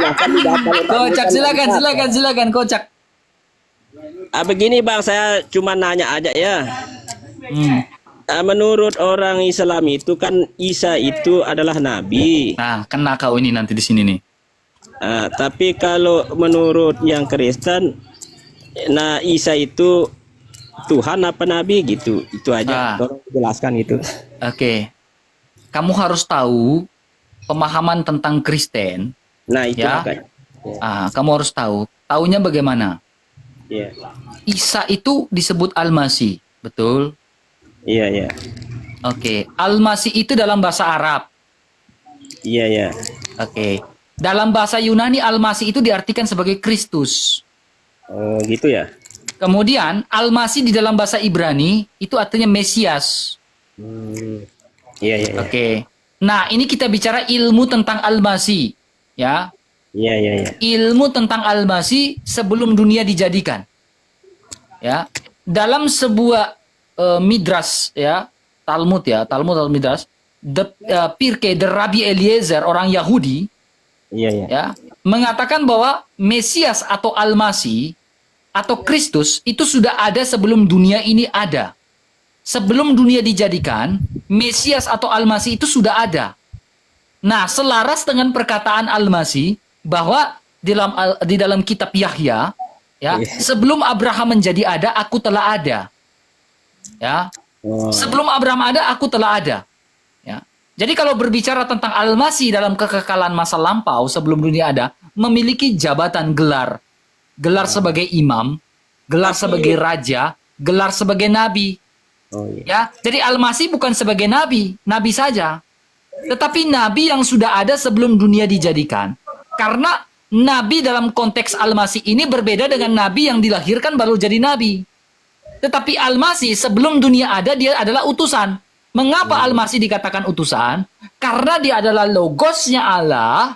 silahkan didaftar. Kocak, silakan kocak. Begini Bang, saya cuma nanya aja ya. Hmm. Menurut orang Islam itu kan Isa itu adalah nabi. Nah, kena kau ini nanti di sini nih. Tapi kalau menurut yang Kristen, nah Isa itu Tuhan apa nabi gitu. Itu aja. Tolong jelaskan itu. Oke. Kamu harus tahu pemahaman tentang Kristen. Nah, itu ya. makanya. Kamu harus tahu. Taunya bagaimana? Iya. Isa itu disebut Al-Masih, betul? Iya. Oke. Al-Masih itu dalam bahasa Arab. Iya. Oke. Dalam bahasa Yunani, Al-Masih itu diartikan sebagai Kristus. Oh, gitu ya. Kemudian, Al-Masih di dalam bahasa Ibrani itu artinya Mesias. Iya. Oke. Nah, ini kita bicara ilmu tentang Al-Masih, ya. Iya. Ilmu tentang Al-Masih sebelum dunia dijadikan. Ya. Dalam sebuah Midras, ya, Talmud Midras, Pirkei the Rabbi Eliezer, orang Yahudi, Iya. ya, mengatakan bahwa Mesias atau Al-Masih atau Kristus itu sudah ada sebelum dunia ini ada. Sebelum dunia dijadikan, Mesias atau Al-Masih itu sudah ada. Nah, selaras dengan perkataan Al-Masih bahwa di dalam kitab Yahya, ya, sebelum Abraham menjadi ada, aku telah ada. Ya. Sebelum Abraham ada, aku telah ada. Ya. Jadi kalau berbicara tentang Al-Masih dalam kekekalan masa lampau sebelum dunia ada, memiliki jabatan gelar sebagai imam, gelar sebagai raja, gelar sebagai nabi. Ya, jadi Al-Masih bukan sebagai nabi saja, tetapi nabi yang sudah ada sebelum dunia dijadikan. Karena nabi dalam konteks Al-Masih ini berbeda dengan nabi yang dilahirkan baru jadi nabi. Tetapi Al-Masih sebelum dunia ada, dia adalah utusan. Mengapa Al-Masih dikatakan utusan? Karena dia adalah logosnya Allah,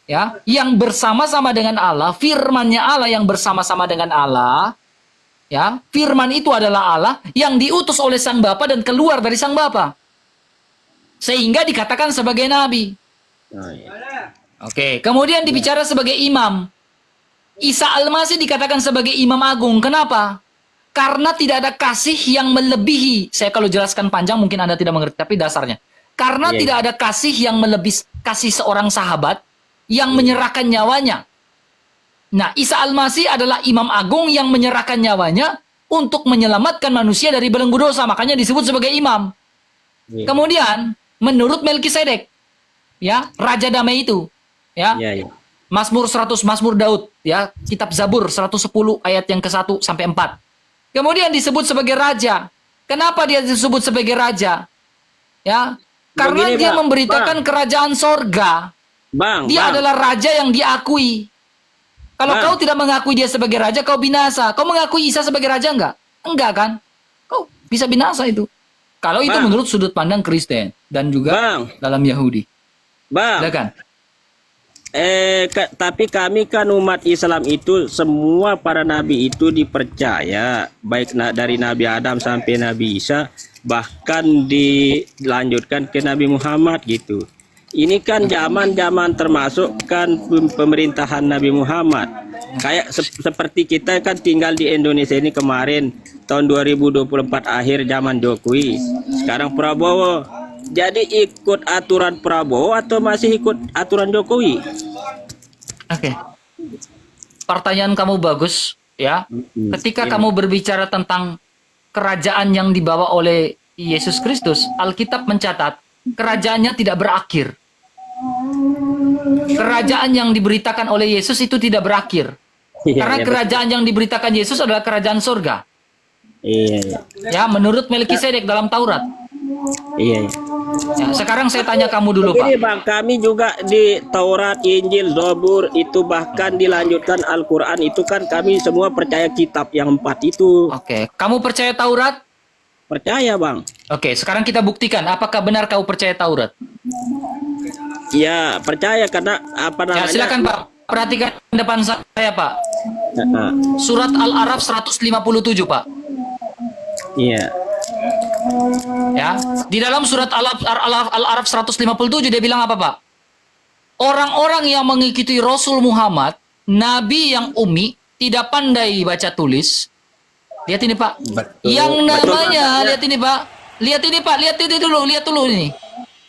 ya, yang bersama-sama dengan Allah, firmannya Allah yang bersama-sama dengan Allah, ya, firman itu adalah Allah yang diutus oleh Sang Bapa dan keluar dari Sang Bapa, sehingga dikatakan sebagai nabi. Oke, kemudian dibicara sebagai imam. Isa Al-Masih dikatakan sebagai imam agung. Kenapa? Karena tidak ada kasih yang melebihi. Saya kalau jelaskan panjang mungkin Anda tidak mengerti, tapi dasarnya. Karena tidak ada kasih yang melebihi kasih seorang sahabat yang menyerahkan nyawanya. Nah, Isa Al-Masih adalah imam agung yang menyerahkan nyawanya untuk menyelamatkan manusia dari belenggu dosa. Makanya disebut sebagai imam. Kemudian, menurut Melkisedek, ya, Raja Damai itu, ya, Mazmur 100, Mazmur Daud, ya, Kitab Zabur 110 ayat yang ke-1 sampai 4. Kemudian disebut sebagai raja. Kenapa dia disebut sebagai raja? Ya, karena dia memberitakan kerajaan sorga. Dia adalah raja yang diakui. Kalau kau tidak mengakui dia sebagai raja, kau binasa. Kau mengakui Isa sebagai raja enggak? Enggak kan? Kau bisa binasa itu. Kalau itu menurut sudut pandang Kristen dan juga dalam Yahudi. Silakan. Tapi kami kan umat Islam itu semua para nabi itu dipercaya, baik dari Nabi Adam sampai Nabi Isa, bahkan dilanjutkan ke Nabi Muhammad gitu. Ini kan zaman-zaman termasuk kan pemerintahan Nabi Muhammad. Kayak seperti kita kan tinggal di Indonesia ini kemarin tahun 2024 akhir zaman Jokowi. Sekarang Prabowo. Jadi ikut aturan Prabowo atau masih ikut aturan Jokowi? Oke. Pertanyaan kamu bagus, ya. Ketika kamu berbicara tentang kerajaan yang dibawa oleh Yesus Kristus, Alkitab mencatat kerajaannya tidak berakhir. Kerajaan yang diberitakan oleh Yesus itu tidak berakhir. Karena kerajaan yang diberitakan Yesus adalah kerajaan surga. Ya, menurut Melkisedek dalam Taurat. Ya, sekarang saya tanya kamu dulu, Pak. Ini Bang, kami juga di Taurat, Injil, Zabur itu bahkan dilanjutkan Al-Quran itu kan kami semua percaya kitab yang 4 itu. Oke, kamu percaya Taurat? Percaya Bang. Oke, sekarang kita buktikan apakah benar kau percaya Taurat. Ya, percaya karena apa namanya? Ya, silakan Pak. Perhatikan depan saya, Pak. Surat Al-Araf 157, Pak. Iya. Ya, di dalam surat Al-Araf 157 dia bilang apa, Pak? orang-orang yang mengikuti Rasul Muhammad, Nabi yang ummi, tidak pandai baca tulis. Lihat ini Pak. Betul. Yang namanya, Betul. lihat ini Pak. Lihat ini Pak, lihat dulu ini.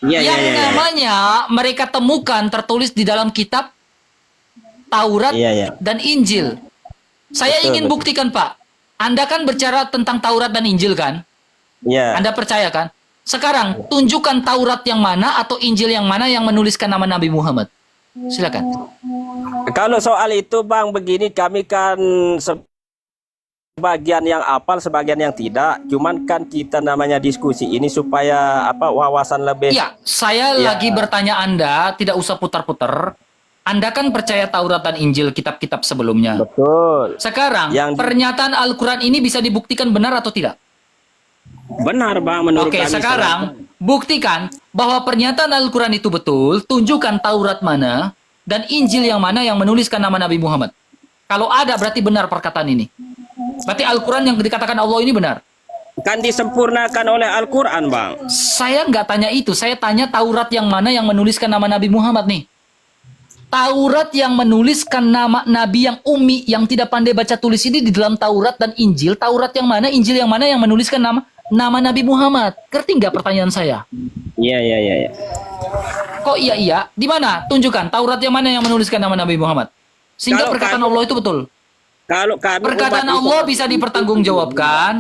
Iya, Yang iya, iya. namanya mereka temukan tertulis di dalam kitab Taurat Iya, iya. dan Injil. Saya Betul, ingin betul. buktikan Pak. Anda kan bicara tentang Taurat dan Injil kan? Iya. Anda percaya kan? Sekarang tunjukkan Taurat yang mana atau Injil yang mana yang menuliskan nama Nabi Muhammad. Silakan. Kalau soal itu Bang, begini kami kan sebagian yang hafal, sebagian yang tidak. Cuman kan kita namanya diskusi ini supaya wawasan lebih. Iya, saya Ya. lagi bertanya Anda, tidak usah putar-putar. Anda kan percaya Taurat dan Injil, kitab-kitab sebelumnya. Betul. Sekarang, Yang- pernyataan Al-Quran ini bisa dibuktikan benar atau tidak? Benar Bang menurut Oke, kami. sekarang buktikan bahwa pernyataan Al-Quran itu betul, tunjukkan Taurat mana dan Injil yang mana yang menuliskan nama Nabi Muhammad. Kalau ada berarti benar perkataan ini. Berarti Al-Quran yang dikatakan Allah ini benar. Kan disempurnakan oleh Al-Quran Bang. Saya nggak tanya itu, saya tanya Taurat yang mana yang menuliskan nama Nabi Muhammad nih. Taurat yang menuliskan nama Nabi yang ummi, yang tidak pandai baca tulis ini di dalam Taurat dan Injil. Taurat yang mana, Injil yang mana yang menuliskan nama Nabi Muhammad. Ngerti nggak pertanyaan saya? Iya, iya, iya, iya. Kok iya? Di mana? Tunjukkan Taurat yang mana yang menuliskan nama Nabi Muhammad. Sehingga Kalau perkataan kami- Allah itu betul. Kalau kami Perkataan umat Allah Islam- bisa dipertanggungjawabkan,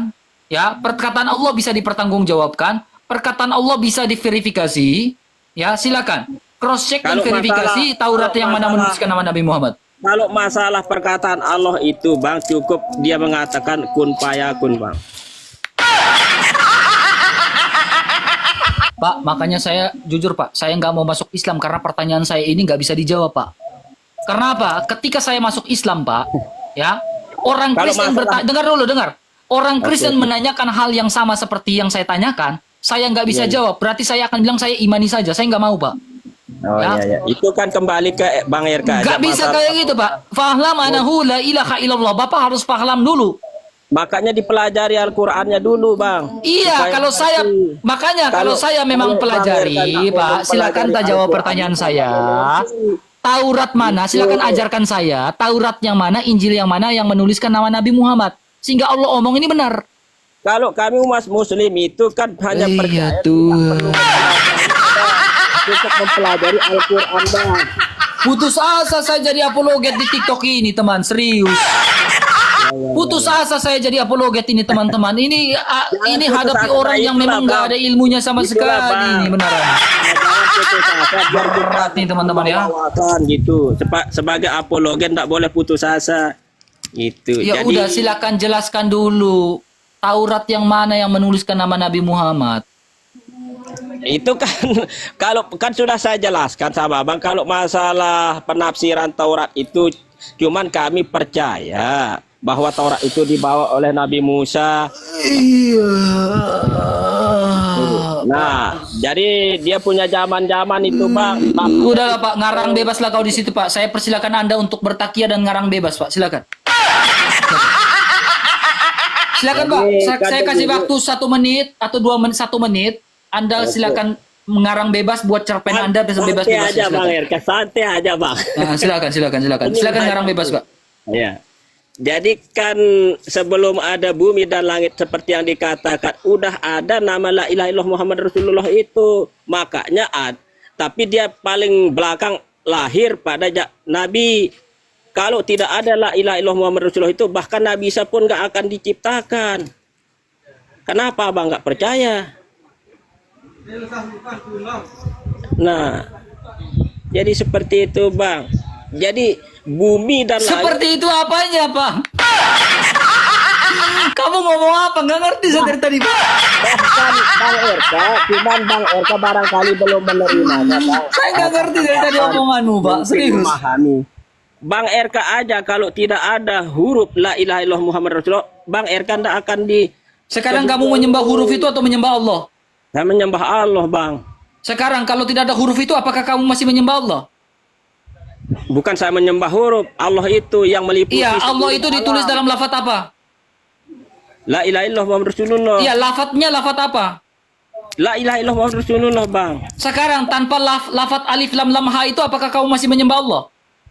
ya. Perkataan Allah bisa dipertanggungjawabkan. Perkataan Allah bisa diverifikasi, ya. Silakan cross check dan Kalau verifikasi masalah- Taurat kalau yang mana masalah- menuliskan nama Nabi Muhammad. Kalau masalah perkataan Allah itu Bang, cukup dia mengatakan kun fayakun Bang. Pak, makanya saya jujur Pak, saya nggak mau masuk Islam karena pertanyaan saya ini nggak bisa dijawab Pak. Karena apa? Ketika saya masuk Islam Pak, ya orang Kalau Kristen masalah- dengar. Orang Oke, Kristen oke. menanyakan hal yang sama seperti yang saya tanyakan, saya nggak bisa Iya, iya. jawab. Berarti saya akan bilang saya imani saja. Saya nggak mau Pak. Oh Ya. iya, iya. Itu kan kembali ke Bang RK. Nggak aja bisa masalah- kayak gitu Pak. Fahlam anahu la ilaha illallah. Bapak harus paham dulu. Makanya dipelajari Al-Qur'annya dulu Bang. Iya, Supaya kalau saya ngerti. makanya kalau saya memang kalau Bang pelajari, RK nggak Pak, mau silakan mempelajari tak jawab Al-Qur'an, pertanyaan Bang, saya. ngerti. Taurat mana? Silakan ajarkan saya. Taurat yang mana, Injil yang mana yang menuliskan nama Nabi Muhammad. Sehingga Allah omong ini benar. Kalau kami umat muslim itu kan hanya Iya, percaya Tuhan. untuk mempelajari Al-Qur'an Bang. Putus asa saya jadi apologet di TikTok ini, teman. Serius. Putus asa saya jadi apologet ini, teman-teman. Ini ini putus hadapi asa, orang yang itulah, memang nggak Bang. ada ilmunya sama Itulah, sekali. Bang. Ini beneran. Jangan putus asa biar kita Berat nih, teman-teman ya. wawasan gitu. Sebagai apologen tidak boleh putus asa. Gitu. Ya Jadi udah, silakan jelaskan dulu. Taurat yang mana yang menuliskan nama Nabi Muhammad? itu kan kalau kan sudah saya jelaskan sama Abang, kalau masalah penafsiran Taurat itu cuman kami percaya bahwa Taurat itu dibawa oleh Nabi Musa. Iya. Nah, jadi dia punya zaman-zaman itu, Bang. Udahlah Pak, ngarang bebas lah kau di situ Pak. Saya persilakan Anda untuk bertakia dan ngarang bebas Pak. Silakan. Silakan Pak. Saya kasih waktu 1 menit atau 2 menit, 1 menit. Anda silakan mengarang bebas buat cerpen Anda bebas Santai bebas. aja, Bang RK. Santai aja, Bang. Nah, silakan. Silakan ngarang bebas Pak. Ya. Jadi kan sebelum ada bumi dan langit seperti yang dikatakan udah ada nama la ilaha illallah Muhammad Rasulullah itu. Makanya tapi dia paling belakang lahir pada Nabi. Kalau tidak ada la ilaha illallah Muhammad Rasulullah itu bahkan Nabi Isa pun nggak akan diciptakan. Kenapa Bang nggak percaya? Nah, jadi seperti itu Bang. Jadi bumi dan langit. Seperti itu apanya Pak? Kamu ngomong apa? Nggak ngerti saya dari tadi Pak. Bahkan Bang RK, cuman Bang RK barangkali belum menerimanya Bang. Saya nggak ngerti dari tadi omonganmu Pak. Mungkin Serius. memahami. Bang RK aja kalau tidak ada huruf la ilaha illallah Muhammad Rasulullah, Bang RK tidak akan di. Sekarang kamu menyembah huruf itu atau menyembah Allah? Saya menyembah Allah Bang. Sekarang kalau tidak ada huruf itu, apakah kamu masih menyembah Allah? Bukan saya menyembah huruf, Allah itu yang meliputi. Iya, Allah seluruh itu ditulis alam. dalam lafaz apa? La ilaha illallah Muhammad Rasulullah. Iya, lafaznya lafaz apa? La ilaha illallah Muhammad Rasulullah, Bang. Sekarang tanpa lafat alif lam lam ha itu apakah kamu masih menyembah Allah?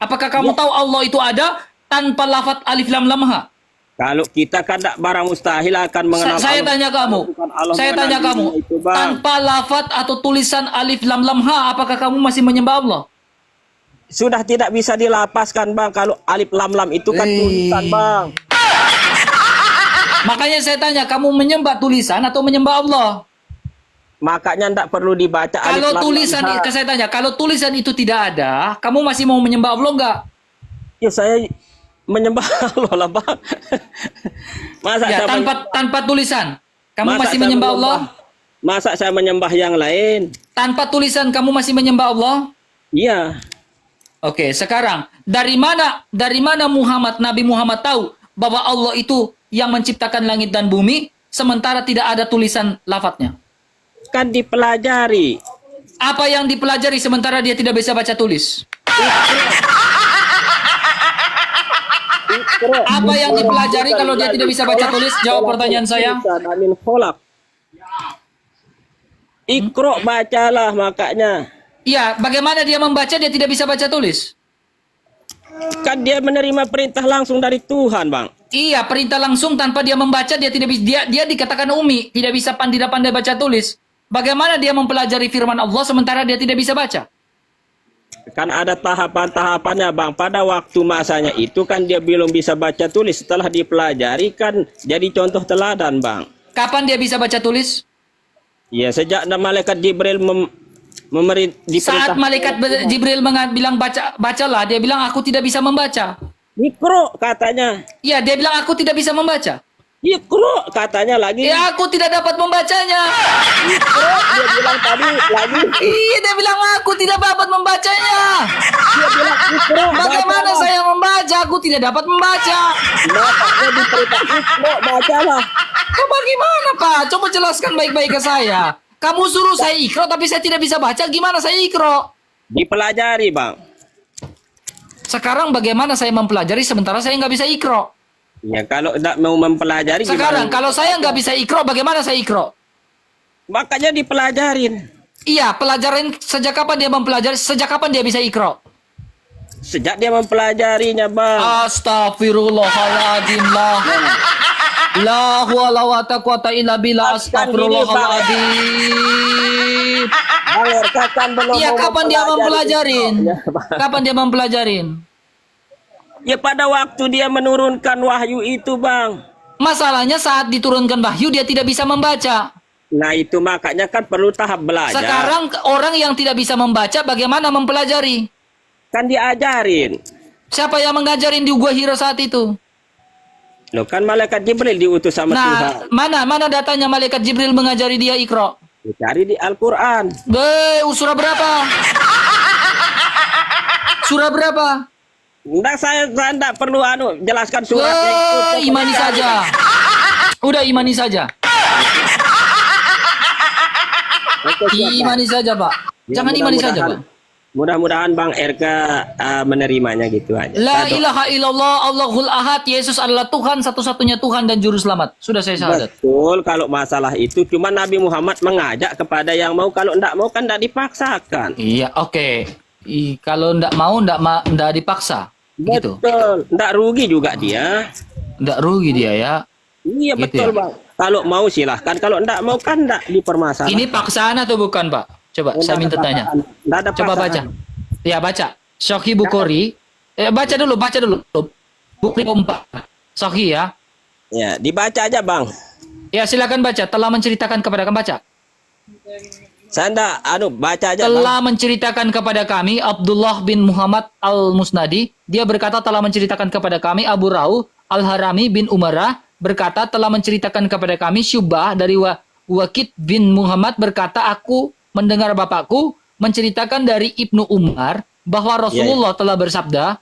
Apakah kamu tahu Allah itu ada tanpa lafat alif lam lam ha? Kalau kita kan tak barang mustahil akan mengenal Saya Allah. tanya kamu. Bukan Allah Saya tanya mengenal kamu. dirinya itu, Bang. Tanpa lafat atau tulisan alif lam lam ha, apakah kamu masih menyembah Allah? Sudah tidak bisa dilapaskan, Bang. Kalau alif lam lam itu kan tulisan, Bang. Makanya saya tanya, kamu menyembah tulisan atau menyembah Allah? Makanya tidak perlu dibaca alif Kalau lam tulisan, lam. saya tanya, kalau tulisan itu tidak ada, kamu masih mau menyembah Allah enggak? Ya saya menyembah Allah lah, Bang. Masa Ya, saya tanpa tulisan, kamu masa masih saya menyembah Allah? Masa saya menyembah yang lain? Tanpa tulisan, kamu masih menyembah Allah? Iya. Oke, sekarang dari mana Nabi Muhammad tahu bahwa Allah itu yang menciptakan langit dan bumi, sementara tidak ada tulisan lafadznya? Kan dipelajari. Apa yang dipelajari sementara dia tidak bisa baca tulis? Apa yang dipelajari kalau dia tidak bisa baca tulis? Jawab pertanyaan saya. Amin kholak. Ikro bacalah makanya. Iya, bagaimana dia membaca dia tidak bisa baca tulis? Kan dia menerima perintah langsung dari Tuhan, Bang. Iya, perintah langsung tanpa dia membaca dia tidak bisa, dia dikatakan umi, tidak bisa pandai baca tulis. Bagaimana dia mempelajari firman Allah sementara dia tidak bisa baca? Kan ada tahapan-tahapannya, Bang. Pada waktu masanya itu kan dia belum bisa baca tulis. Setelah dipelajari kan jadi contoh teladan, Bang. Kapan dia bisa baca tulis? Ya, sejak malaikat Jibril Saat malaikat Jibril bilang bacalah, dia bilang aku tidak bisa membaca. Ikro katanya. Iya, dia bilang aku tidak bisa membaca. Ikro katanya lagi. Ya, aku tidak dapat membacanya. Ikro dia bilang tadi lagi. Iya, dia bilang aku tidak dapat membacanya. Dia bilang ikro. Bagaimana bacalah. saya membaca? Aku tidak dapat membaca. Makanya diperintah ikro bacalah. Bagaimana, Pak? Coba jelaskan baik-baik ke saya. Kamu suruh saya ikro, tapi saya tidak bisa baca. Gimana saya ikro? Dipelajari, Bang. Sekarang bagaimana saya mempelajari sementara saya nggak bisa ikro? Ya kalau tidak mau mempelajari Sekarang gimana? kalau saya nggak bisa ikro, bagaimana saya ikro? Makanya dipelajarin. Iya, pelajarin sejak kapan dia mempelajari? Sejak kapan dia bisa ikro? Sejak dia mempelajarinya, Bang. Astagfirullahaladzim lah. La huwala wa taqwata illa billah. Astagfirullahaladzim. Bang RK kan belum Iya, mau kapan dia mempelajarin? Ya, Bang. Kapan dia mempelajarin? Ya pada waktu dia menurunkan wahyu itu, Bang. Masalahnya saat diturunkan wahyu dia tidak bisa membaca. Nah itu makanya kan perlu tahap belajar. Sekarang orang yang tidak bisa membaca bagaimana mempelajari? Kan diajarin. Siapa yang mengajarin di Gua Hira saat itu? Loh kan malaikat Jibril diutus sama Tuhan. Nah, mana datanya malaikat Jibril mengajari dia Iqra? Dicari di Al-Quran. Surah berapa? Surah berapa? Enggak, saya enggak perlu jelaskan suratnya itu. Imani saja. Udah imani saja. Oke, siap, Bang. Imani saja, Pak. Ya, Jangan imani saja, Pak. Mudah-mudahan Bang RK menerimanya gitu aja. La ilaha illallah Allahul ahad. Yesus adalah Tuhan, satu-satunya Tuhan dan juru selamat. Sudah saya syahadat. Betul, kalau masalah itu cuma Nabi Muhammad mengajak kepada yang mau, kalau enggak mau kan enggak dipaksakan. Iya, oke. Kalau ndak mau, ndak dipaksa. Gitu. Betul, enggak rugi juga dia. Ndak rugi dia ya. Iya Gitu betul ya? Bang. Kalau mau silahkan, kalau enggak mau kan enggak dipermasalahkan. Ini paksaan atau bukan, Pak? Coba saya minta tanya. Enggak ada Coba baca. paksaan. Ya, baca. Sahih Bukhari. Baca dulu. Bukhari 4. Sahih ya. Ya, dibaca aja Bang. Ya, silakan baca. Telah menceritakan kepada kami, baca. Saya enggak, baca aja Bang. Telah menceritakan kepada kami Abdullah bin Muhammad al-Musnadi. Dia berkata telah menceritakan kepada kami Abu Rauh al-Harami bin Umarah berkata telah menceritakan kepada kami Syubah dari Waqid bin Muhammad berkata aku mendengar bapakku menceritakan dari Ibnu Umar bahwa Rasulullah telah bersabda,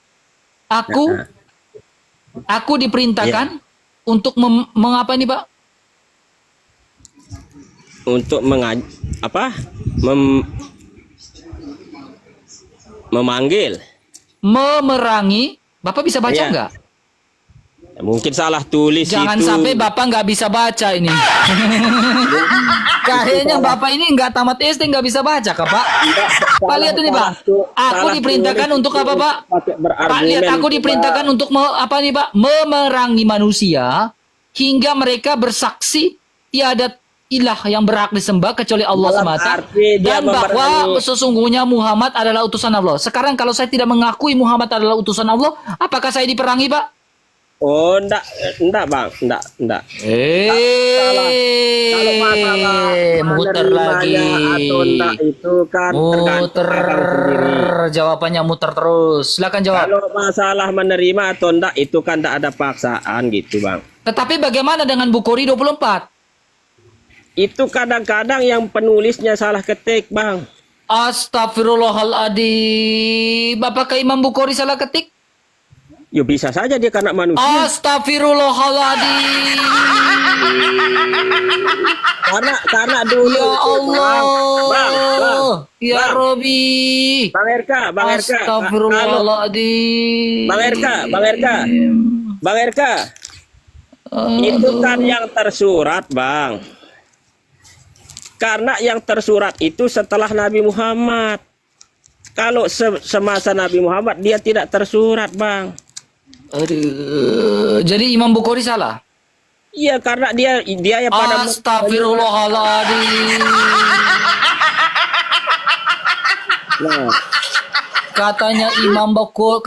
aku diperintahkan untuk mengapa ini, Pak? Untuk memanggil, Memerangi. Bapak bisa baca enggak? Mungkin salah tulis Jangan itu. sampai Bapak nggak bisa baca ini. Kayaknya Bapak ini nggak tamat SD nggak bisa baca, Kak, Pak. Pak, lihat ini, Pak. Aku diperintahkan untuk apa, Pak? Pak, lihat aku diperintahkan untuk apa nih, Pak? Memerangi manusia hingga mereka bersaksi tiada ilah yang berhak disembah kecuali Allah Dalam semata, arti dia dan bahwa memerangi. sesungguhnya Muhammad adalah utusan Allah. Sekarang kalau saya tidak mengakui Muhammad adalah utusan Allah, apakah saya diperangi, Pak? Oh, enggak Bang, enggak. Kalau masalah Muter lagi. menerimanya atau enggak itu kan tergantung Muter. Abang sendiri. Jawabannya muter terus. Silakan jawab. Kalau masalah menerima atau enggak itu kan enggak ada paksaan gitu, Bang. Tetapi bagaimana dengan Bukhari 24? Itu kadang-kadang yang penulisnya salah ketik, Bang. Astagfirullahaladzim. Apakah Imam Bukhari salah ketik? Ya bisa saja dia karena manusia. Astagfirullahaladzim. Karena dulu Ya Allah. Bang, Ya Bang. Robi. Bang RK. Astagfirullahaladzim. Bang RK. Itu kan yang tersurat, Bang. Karena yang tersurat itu setelah Nabi Muhammad. Kalau semasa Nabi Muhammad dia tidak tersurat, Bang. Aduh. Jadi Imam Bukhari salah? Iya, karena dia yang pada Astagfirullahaladzim. Nah, Katanya Imam Bukhari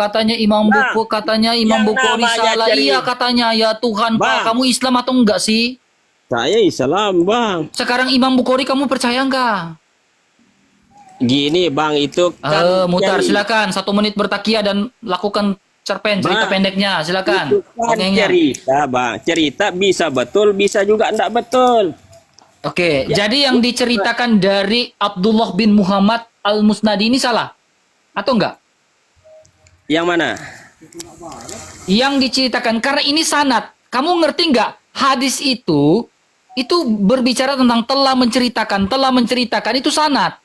yang namanya salah. cerita. Iya katanya, ya Tuhan, Pak. Bang. Kamu Islam atau enggak sih? saya Islam, Bang. Sekarang Imam Bukhari kamu percaya enggak? Gini, Bang, itu kan Mutar, jadi- silakan 1 menit bertakia dan lakukan cerpen cerita Bang, pendeknya, silakan. Itu kan Ongengnya. cerita, Bang. Cerita bisa betul, bisa juga enggak betul. Oke, Ya. jadi yang diceritakan dari Abdullah bin Muhammad Al-Musnadi ini salah? Atau enggak? Yang mana? Yang diceritakan, karena ini sanad. Kamu ngerti nggak? Hadis itu berbicara tentang telah menceritakan itu sanad.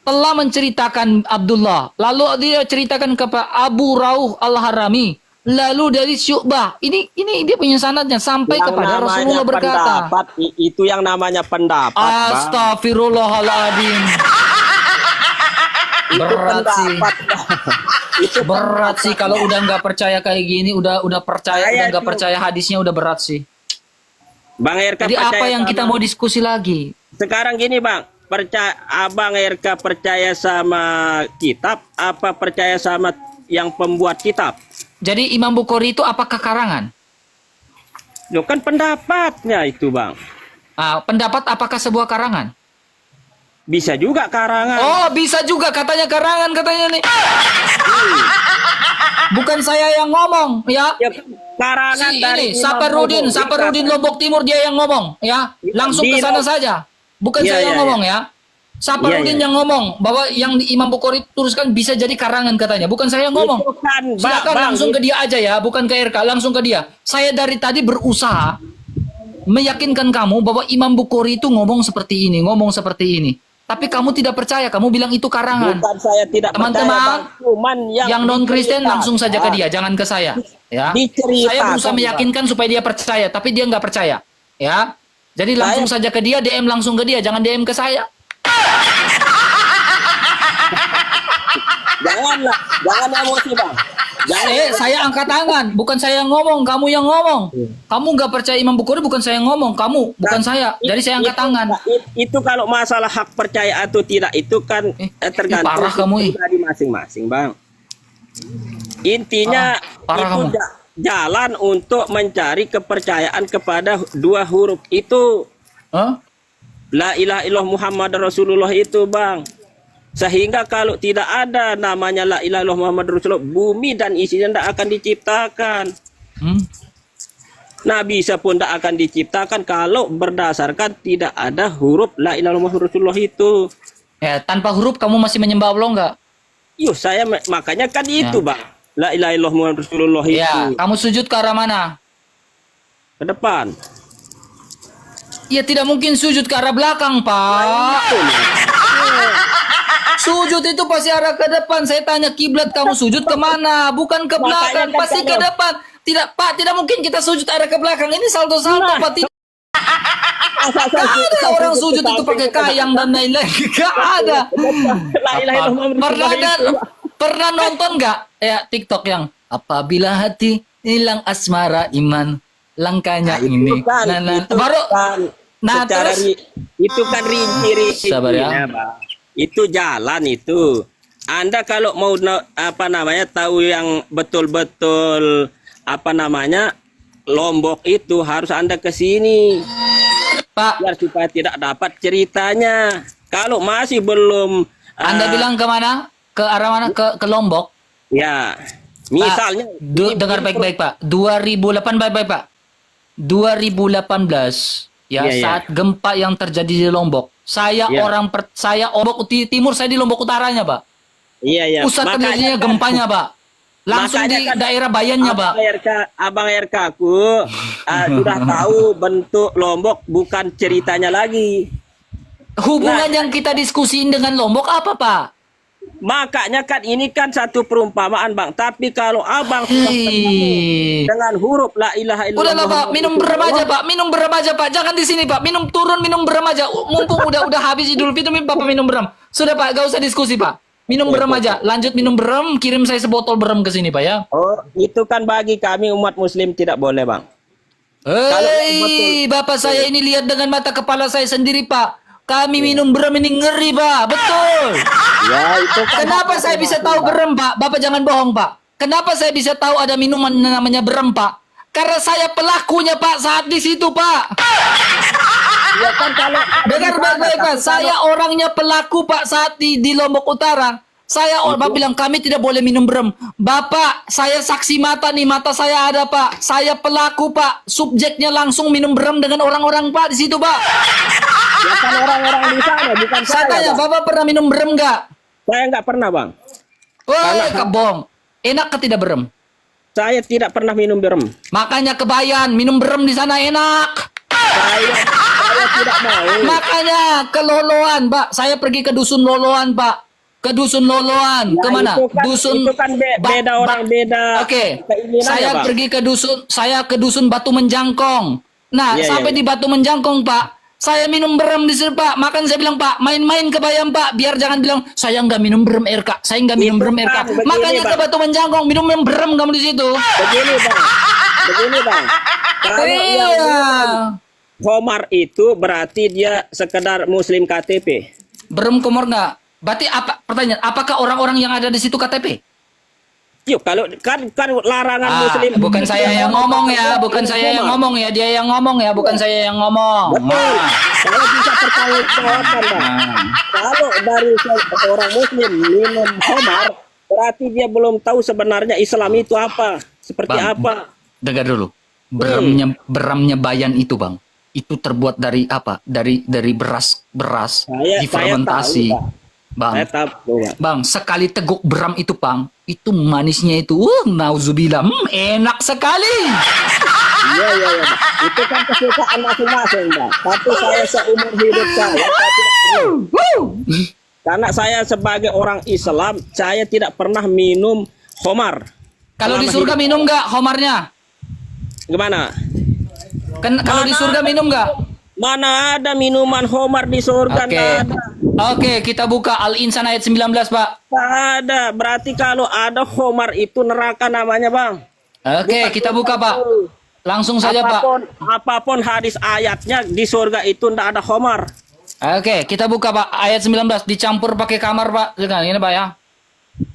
Telah menceritakan Abdullah, lalu dia ceritakan kepada Abu Rauh Al-Harami, lalu dari Syu'bah. Ini dia punya sanadnya sampai Yang kepada namanya Rasulullah berkata. pendapat, itu yang namanya pendapat, Bang. Astagfirullahaladzim. Itu Berat sih. pendapat, Bang. Itu Berat sih kalau udah nggak percaya kayak gini, udah percaya, Saya udah nggak tuh- percaya hadisnya udah berat sih. Bang RK Jadi apa percaya yang kita sama- mau diskusi lagi? Sekarang gini, Bang. Abang RK percaya sama kitab apa percaya sama yang pembuat kitab? Jadi Imam Bukhari itu apakah karangan? Loh, kan pendapatnya itu, Bang. Pendapat apakah sebuah karangan? Bisa juga karangan. Oh, bisa juga katanya karangan katanya nih. Bukan saya yang ngomong, ya. Ya, karangan Si dari ini Imam Saparudin Bukhari. Lombok Timur dia yang ngomong, ya. Langsung ke sana saja. Bukan Iya, saya yang iya, ngomong, ya. Saparudin Iya, iya. yang ngomong bahwa yang di Imam Bukhari tuliskan bisa jadi karangan katanya. Bukan saya yang ngomong. Itu kan, Silakan Bang, langsung ke dia aja ya, bukan ke RK, langsung ke dia. Saya dari tadi berusaha meyakinkan kamu bahwa Imam Bukhari itu ngomong seperti ini. Tapi kamu tidak percaya, kamu bilang itu karangan. Bukan saya tidak Teman-teman, percaya, Bang. Cuman Yang non Kristen diceritakan. langsung saja ke dia, jangan ke saya. Ya. Diceritakan, Saya berusaha Bang. meyakinkan supaya dia percaya, tapi dia nggak percaya. Ya. Jadi langsung saja ke dia, DM langsung ke dia, jangan DM ke saya. Jangan emosi, Bang. Saya angkat tangan, bukan saya yang ngomong, kamu yang ngomong. Kamu nggak percaya Imam Bukhari, bukan saya yang ngomong, kamu, bukan saya. Jadi saya angkat tangan. Itu kalau masalah hak percaya atau tidak itu kan tergantung parah kamu, pribadi masing-masing, Bang. Intinya Parah itu kamu. jalan untuk mencari kepercayaan kepada 2 huruf itu. Hah? La ilaha illallah Muhammad Rasulullah itu, Bang. Sehingga kalau tidak ada namanya la ilaha illallah Muhammad Rasulullah, bumi dan isinya tidak akan diciptakan. Nabi Isa pun tidak akan diciptakan kalau berdasarkan tidak ada huruf la ilaha illallah Muhammad Rasulullah itu. Ya, tanpa huruf kamu masih menyembah Allah nggak? Yuk, saya makanya kan itu, Bang. La ilaha illallah Muhammad Rasulullah itu. Ya, kamu sujud ke arah mana? Ke depan. Ya tidak mungkin sujud ke arah belakang, Pak. Sujud itu pasti arah ke depan. Saya tanya kiblat kamu sujud kemana? Bukan ke belakang, Makanya kan pasti ke kalau- depan. tidak mungkin kita sujud arah ke belakang. Ini salto-salto, Pak. Tidak ada orang sujud itu pakai kayang dan lain-lain. Gak ada. Pernah nonton nggak ya TikTok yang apabila hati hilang asmara iman langkahnya ini. Baru terus itu kan rinci-rinci. Sabar ya. Itu jalan itu. Anda kalau mau tahu yang betul-betul Lombok itu harus Anda ke sini. Pak, biar supaya tidak dapat ceritanya. Kalau masih belum Anda bilang ke mana? Ke arah mana? Ke Lombok? Ya. Misalnya dengar baik-baik, Pak. 2008 baik-baik, Pak. 2018 ya, saat gempa yang terjadi di Lombok. Saya Lombok Timur, saya di Lombok Utaranya, Pak. Iya. Pusat terjadinya gempanya, Pak. Langsung di daerah Bayannya, Pak. Abang RK aku sudah tahu bentuk Lombok, bukan ceritanya lagi. Hubungan yang kita diskusiin dengan Lombok apa, Pak? Makanya kan ini kan satu perumpamaan, Bang. Tapi kalau Abang sudah dengan huruf la ilaha illallah. Udahlah, Pak, minum berem aja, Pak. Minum berem aja, Pak. Jangan di sini, Pak. Minum berem aja. Mumpung udah habis Idul Fitri, Bapak minum berem. Sudah, Pak, gak usah diskusi, Pak. Minum berem aja. Lanjut minum berem, kirim saya sebotol berem ke sini, Pak, ya. Oh, itu kan bagi kami umat muslim tidak boleh, Bang. Bapak saya ini lihat dengan mata kepala saya sendiri, Pak. Kami minum berem ini ngeri, Pak. Betul. Ya, itu kan. Kenapa saya bisa tahu berem, Pak? Bapak jangan bohong, Pak. Kenapa saya bisa tahu ada minuman namanya berem, Pak? Karena saya pelakunya, Pak, saat di situ, Pak. Ya kan kalau dengar baik-baik, Pak. Saya orangnya pelaku, Pak, saat di Lombok Utara. Bapak bilang kami tidak boleh minum berem. Bapak, saya saksi mata nih, mata saya ada, Pak. Saya pelaku, Pak. Subjeknya langsung minum berem dengan orang-orang, Pak, di situ, Pak. Ya kan orang-orang di sana, bukan saya tanya, Bapak pernah minum berem nggak? Saya nggak pernah, Bang. Wah, kebong. Enak ke tidak berem? Saya tidak pernah minum berem. Makanya kebayan, minum berem di sana enak. Saya tidak mau. Makanya ke Loloan, Pak. Saya pergi ke dusun Loloan, Pak. Ke dusun Loloan. Ya, kemana? Itu kan beda orang beda. Oke. Saya pergi ke dusun Batu Menjangkong. Nah, sampai di Batu Menjangkong, Pak. Saya minum berem di sini, Pak. Makan saya bilang, Pak, main-main ke Bayam, Pak. Biar jangan bilang, saya nggak minum berem RK. Saya nggak minum berem RK. Makanya ke Batu Menjangkong, minum berem kamu di situ. Begini, Bang. Kalau yang Homar itu berarti dia sekedar Muslim KTP. Berem komor nggak? Berarti apa? Pertanyaan, apakah orang-orang yang ada di situ KTP? Yuk, kalau kan larangan Muslim. Bukan saya yang ngomong ya, bukan saya yang ngomong ya, dia yang ngomong ya, bukan saya yang ngomong. Betul. Saya bisa pertanggungjawabkan, Bang. Kalau dari orang Muslim minum Homar, berarti dia belum tahu sebenarnya Islam itu apa, seperti apa. Dengar dulu. Beramnya Bayan itu, Bang. Itu terbuat dari apa? Dari beras difermentasi. Bang, Bang, sekali teguk beram itu, Bang, itu manisnya itu, nauzubillah, enak sekali. Iya. Itu kan kesukaan masing-masing, Bang. Tapi saya seumur hidup saya tidak pernah. Karena saya sebagai orang Islam, saya tidak pernah minum Homar. Kalau di surga minum nggak Homarnya? Gimana? Kalau di surga minum nggak? Mana ada minuman Homar di surga? Oke, kita buka Al-Insan ayat 19, Pak. Tak ada. Berarti kalau ada Homar itu neraka namanya, Bang. Oke, kita buka, Pak. Langsung saja, Pak. Apapun hadis ayatnya, di surga itu tidak ada Homar. Oke, kita buka, Pak. Ayat 19 dicampur pakai kamar, Pak. Ini, Pak, ya.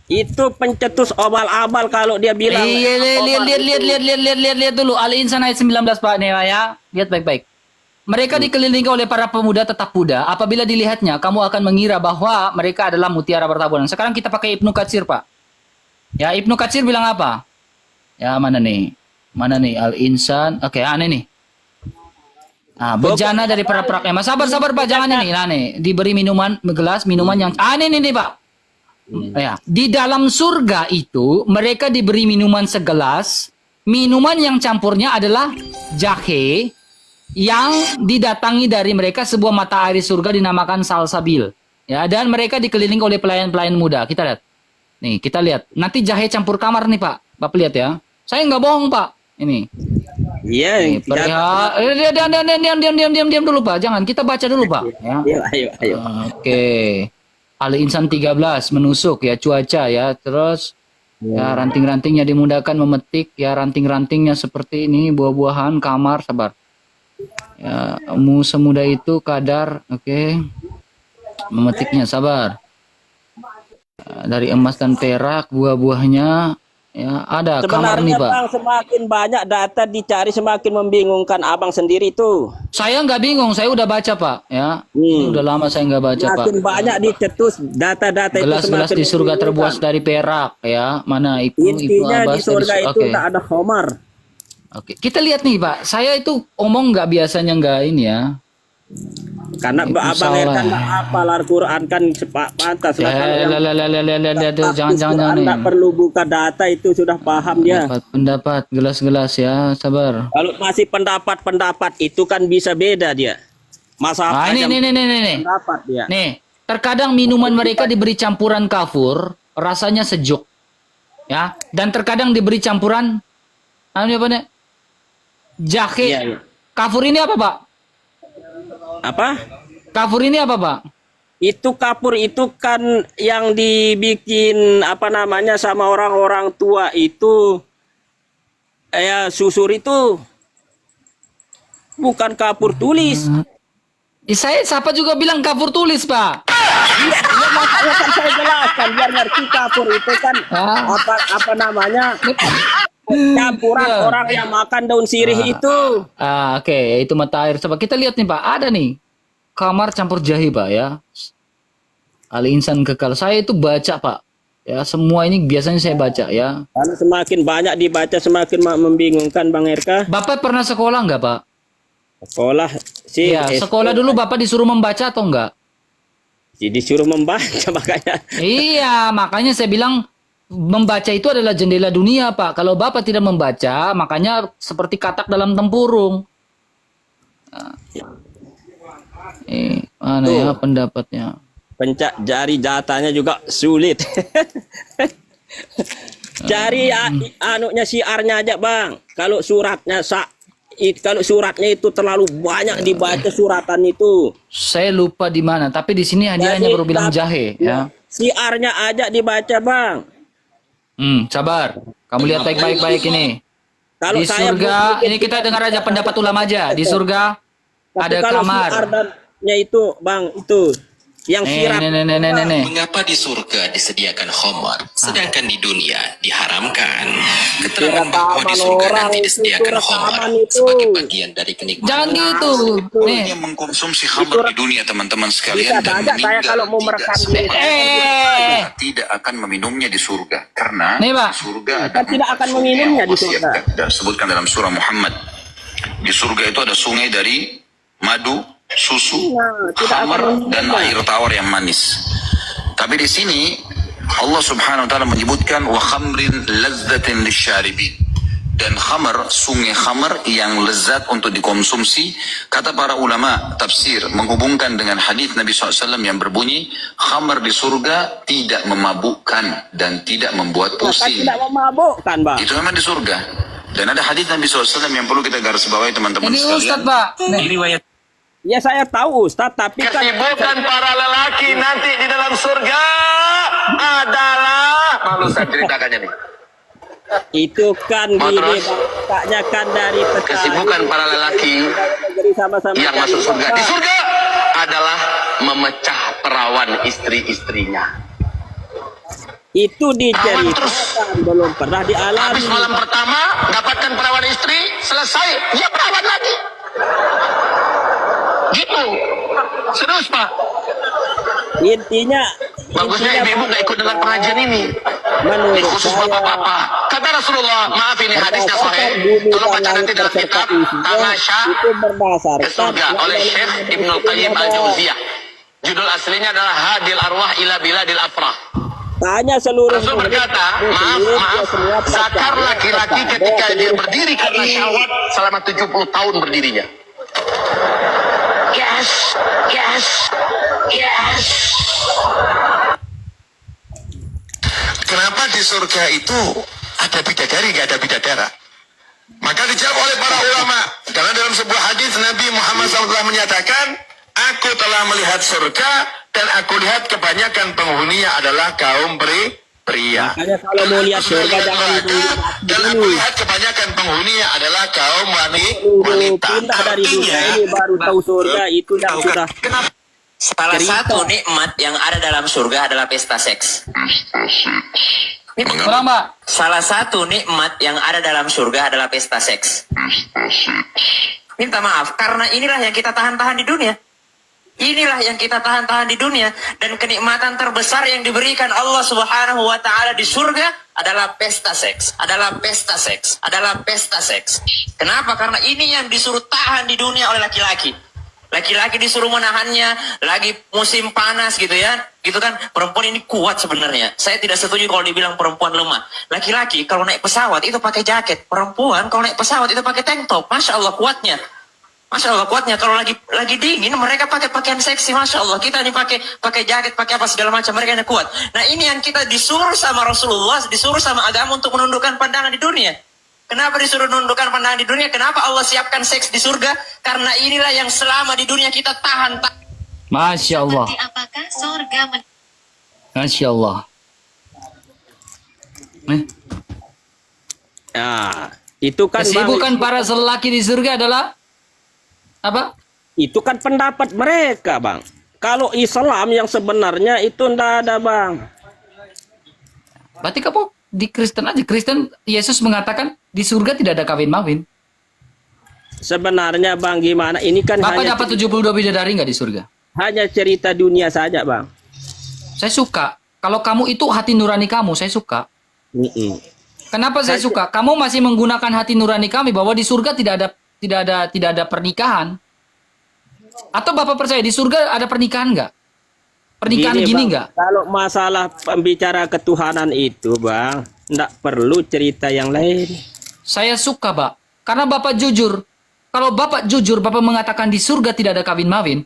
Itu pencetus obal-abal kalau dia bilang. Lihat dulu Al-Insan ayat 19, Pak, nih, Pak, ya. Lihat baik-baik. Mereka dikelilingi oleh para pemuda tetap muda. Apabila dilihatnya, kamu akan mengira bahwa mereka adalah mutiara bertaburan. Sekarang kita pakai Ibnu Katsir, Pak. Ya, Ibnu Katsir bilang apa? Ya, mana nih? Al-Insan. Oke, aneh nih. Bejana dari para prakemas. Sabar, Pak. Jangan ini. Nah, nih. Diberi gelas minuman yang... Ini nih, Pak. Ya. Di dalam surga itu, mereka diberi minuman segelas. Minuman yang campurnya adalah jahe, yang didatangi dari mereka sebuah mata air surga dinamakan salsabil. Ya, dan mereka dikelilingi oleh pelayan-pelayan muda. Kita lihat. Nih, kita lihat. Nanti jahe campur kamar nih, Pak. Bapak lihat ya. Saya nggak bohong, Pak. Ini. Iya, Nih, diam dulu Pak. Jangan, kita baca dulu Pak. Ya. ayo. Oke. Al-Insan 13 menusuk ya, cuaca ya. Terus ya ranting-rantingnya dimudahkan memetik ya, ranting-rantingnya seperti ini, buah-buahan, kamar, sabar. Ya, semudah itu kadar, oke. Memetiknya sabar. Dari emas dan perak, buah-buahnya ya ada kamar nih Sebenarnya Pak. Bang, semakin banyak data dicari semakin membingungkan abang sendiri tuh. Saya nggak bingung, saya udah baca Pak ya. Ini udah lama saya nggak baca Pak. Semakin banyak dicetus data-data itu Gelas-gelas semakin di surga membingungkan. terbuat dari perak ya. Mana itu Intinya Abbas di surga dari itu oke. tak ada khamar. Oke, kita lihat nih Pak. Saya itu omong nggak biasanya nggak ini ya. Karena Itu abang salah. kan tak hafal Al-Quran kan pantas lah. Kalau yang Jangan nih. tak perlu buka data itu sudah paham dia. Pendapat gelas-gelas ya, sabar. Kalau masih pendapat itu kan bisa beda dia. Masalah Nah, ini. pendapat dia. Nih, terkadang minuman mereka diberi campuran kafur, rasanya sejuk. Ya, dan terkadang diberi campuran apa nih? Jahe. Iya. Kafur ini apa, Pak? Apa? Kafur ini apa, Pak? Itu kapur itu kan yang dibikin apa namanya sama orang-orang tua itu ya susur itu bukan kapur tulis. Saya siapa juga bilang kafur tulis, Pak? Iya, makanya kan saya jelaskan biar ngerti kapur itu kan apa namanya campuran orang yang makan daun sirih itu. Oke, itu mata air. Coba kita lihat nih, Pak. Ada nih kamar campur jahe, Pak ya. Al-Insan kekal. Saya itu baca, Pak. Ya, semua ini biasanya saya baca ya. Karena semakin banyak dibaca semakin membingungkan Bang RK. Bapak pernah sekolah nggak, Pak? Sekolah sih. Iya, sekolah dulu Bapak disuruh membaca atau enggak? Disuruh membaca makanya. Iya, makanya saya bilang membaca itu adalah jendela dunia, Pak. Kalau Bapak tidak membaca, makanya seperti katak dalam tempurung. Mana Tuh. ya pendapatnya? Pencak jari datanya juga sulit. Cari anunya siarnya aja Bang. Kalau suratnya kalau suratnya itu terlalu banyak dibaca suratan itu. Saya lupa di mana, tapi di sini dia hanya baru bilang jahe ya. Siarnya aja dibaca Bang. Sabar. Kamu lihat baik-baik ini. Kalau Di surga, ini kita dengar aja pendapat ulama aja. Di surga ada kamar. Siarnya itu Bang, itu yang sirat. Nih. Mengapa di surga disediakan khamar, sedangkan di dunia diharamkan? Keterangan bahwa di surga nanti disediakan khamar sebagai bagian dari kenikmatan. Jangan gitu. Nih. Yang mengkonsumsi khamar di dunia teman-teman sekalian Bisa dan saja saya meninggal kalau mau merekam diri. tidak akan meminumnya di surga karena Nih, Pak. di surga ada Kan tidak akan meminumnya di surga. Disebutkan dalam surah Muhammad. Di surga itu ada sungai dari madu, susu, khamar dan air tawar yang manis. Tapi di sini Allah Subhanahu wa taala menyebutkan wa khamrin lazzatin lisyaribin. Dan khamar, sungai khamar yang lezat untuk dikonsumsi. Kata para ulama tafsir menghubungkan dengan hadis Nabi SAW yang berbunyi khamar di surga tidak memabukkan dan tidak membuat Kan pusing. tidak memabukkan Bang. Itu memang di surga. Dan ada hadis Nabi SAW yang perlu kita garis bawahi teman-teman Ini sekalian. Ustadz, Pak. Ini riwayat. Ya saya tahu Ustaz, tapi kan Kesibukan para lelaki nanti di dalam surga adalah malu saya ceritakannya nih. itu kan Mau gini terus? Bang, taknya kan dari petani. Kesibukan para lelaki Negeri sama-sama yang cari masuk surga di nafkah. surga adalah memecah perawan istri-istrinya. Itu Terus. diceritakan, belum pernah dialami. Habis malam pertama dapatkan perawan istri, selesai dia perawan lagi. Gitu. Serius Pak. Intinya Bagusnya ibu-ibu nggak ikut dengan pengajian ini. menurut Ini khusus saya bapak-bapak. Kata Rasulullah, maaf ini hadisnya sahih. Tolong baca nanti dalam kitab Tamasya itu berdasarkan ke surga oleh Syekh Ibnul Qayyim Al-Jauziyah. Judul aslinya adalah Hadil Arwah ila Biladil Afrah. Tanya seluruh Rasul berkata, maaf, sakar laki-laki ketika dia berdiri karena syahwat selama 70 tahun berdirinya. Yes. Kenapa di surga itu ada bidadari, nggak ada bidadara? Maka dijawab oleh para ulama, karena dalam sebuah hadis Nabi Muhammad SAW menyatakan, aku telah melihat surga dan aku lihat kebanyakan penghuninya adalah kaum pria. Makanya kalau mau lihat surga jangan Dan aku lihat kebanyakan penghuninya adalah kaum wanita. pindah dari dunia ini baru tahu surga itu yang sudah. Salah cerita. satu nikmat yang ada dalam surga adalah pesta seks. Ulang, Pak. Salah satu nikmat yang ada dalam surga adalah pesta seks. Minta maaf, karena inilah yang kita tahan-tahan di dunia. Inilah yang kita tahan-tahan di dunia. Dan kenikmatan terbesar yang diberikan Allah Subhanahu wa Ta'ala di surga adalah pesta seks. Adalah pesta seks. Adalah pesta seks. Kenapa? Karena ini yang disuruh tahan di dunia oleh laki-laki. Laki-laki disuruh menahannya, lagi musim panas gitu ya. Gitu kan, perempuan ini kuat sebenarnya. Saya tidak setuju kalau dibilang perempuan lemah. Laki-laki kalau naik pesawat itu pakai jaket. Perempuan kalau naik pesawat itu pakai tank top. Masya Allah kuatnya. Masya Allah kuatnya. Kalau lagi dingin mereka pakai pakaian seksi. Masya Allah, kita ini pakai jaket, pakai apa segala macam, mereka ini kuat. Nah ini yang kita disuruh sama Rasulullah, disuruh sama agama untuk menundukkan pandangan di dunia. Kenapa disuruh menundukkan pandangan di dunia? Kenapa Allah siapkan seks di surga? Karena inilah yang selama di dunia kita tahan. Masya Allah. Seperti apakah surga Masya Allah. Nah, itu kan Kesibukan para lelaki di surga adalah apa? itu kan pendapat mereka, Bang. Kalau Islam yang sebenarnya itu ndak ada, Bang. Berarti kamu di Kristen aja. Kristen, Yesus mengatakan di surga tidak ada kawin-mawin. Sebenarnya, Bang, gimana? Ini kan Bapak hanya dapat 72 bidadari nggak di surga? hanya cerita dunia saja, Bang. Saya suka. Kalau kamu itu hati nurani kamu, saya suka. Kenapa saya suka? Kamu masih menggunakan hati nurani kami bahwa di surga tidak ada pernikahan. Atau Bapak percaya di surga ada pernikahan nggak? Pernikahan gini Bang, nggak? kalau masalah pembicara ketuhanan itu, Bang, ndak perlu cerita yang lain. Saya suka, Pak. Karena Bapak jujur. Kalau Bapak jujur, Bapak mengatakan di surga tidak ada kawin-mawin,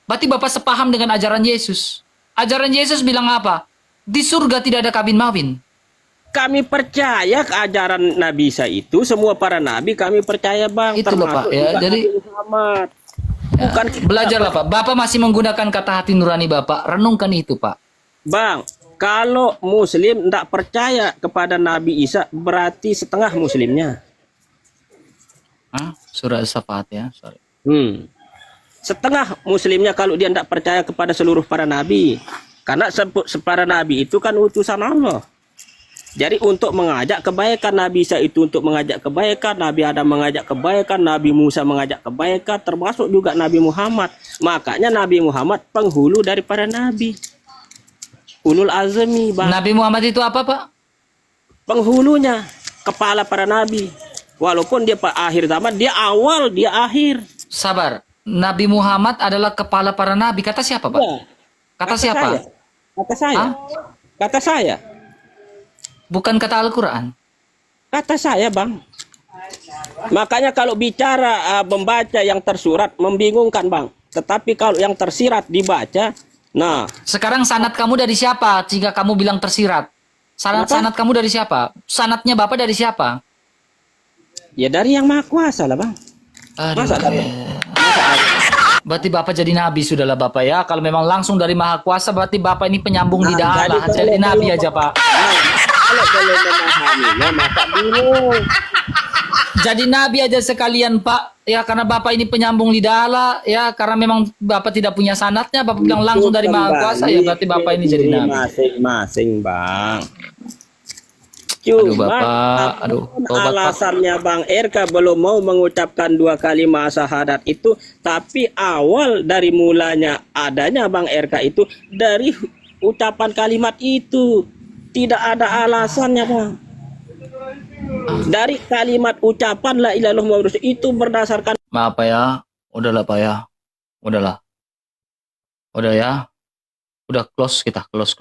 berarti Bapak sepaham dengan ajaran Yesus. Ajaran Yesus bilang apa? Di surga tidak ada kawin-mawin. Kami percaya ke ajaran Nabi Isa itu, semua para nabi kami percaya, Bang. Itu loh, Pak, ya. juga Jadi Nabi Muhammad. Bukan belajarlah, Pak. Bapak masih menggunakan kata hati nurani Bapak. Renungkan itu, Pak. Bang, kalau Muslim tidak percaya kepada Nabi Isa, berarti setengah Muslimnya. Hah? Surah As-Saffat ya, sorry. Setengah Muslimnya kalau dia tidak percaya kepada seluruh para nabi. Karena para nabi itu kan utusan Allah. Jadi untuk mengajak kebaikan, Nabi Isa itu untuk mengajak kebaikan, Nabi Adam mengajak kebaikan, Nabi Musa mengajak kebaikan, termasuk juga Nabi Muhammad. Makanya Nabi Muhammad penghulu dari para nabi. Ulul azmi, Bang. Nabi Muhammad itu apa, Pak? Penghulunya, kepala para nabi. Walaupun dia akhir zaman, dia awal, dia akhir. Sabar. Nabi Muhammad adalah kepala para nabi. Kata siapa, Pak? Ya, Kata siapa? Kata saya. Hah? Kata saya. Bukan kata Al-Quran. Kata saya, Bang. Makanya kalau bicara membaca yang tersurat membingungkan, Bang. Tetapi kalau yang tersirat dibaca, nah. Sekarang sanad kamu dari siapa? Jika kamu bilang tersirat. Sanad kamu dari siapa? Sanadnya Bapak dari siapa? Ya dari yang Maha Kuasa lah, Bang. Aduh. Masa dari? Berarti Bapak jadi nabi sudahlah, Bapak ya. Kalau memang langsung dari Maha Kuasa, berarti Bapak ini penyambung lidah Allah. Jadi nabi aja, Pak. Kalau belum memahaminya, maka bingung. Jadi nabi aja sekalian, Pak. Ya, karena Bapak ini penyambung lidah Allah. Ya, karena memang Bapak tidak punya sanadnya. Bapak bilang langsung dari Maha Kuasa. Ya, berarti Bapak ini jadi nabi. Masing-masing, Bang. Aduh, Cuma Bapak. Aduh, tobat, Pak. alasannya Bang RK belum mau mengucapkan 2 kalimat syahadat itu. Tapi awal dari mulanya adanya Bang RK itu dari ucapan kalimat itu. Tidak ada alasannya, Bang. Dari kalimat ucapan la ilaha illallah itu berdasarkan. Maaf, Pak ya. Udahlah, Pak ya. Udahlah. Udah ya. Udah close kita. Close.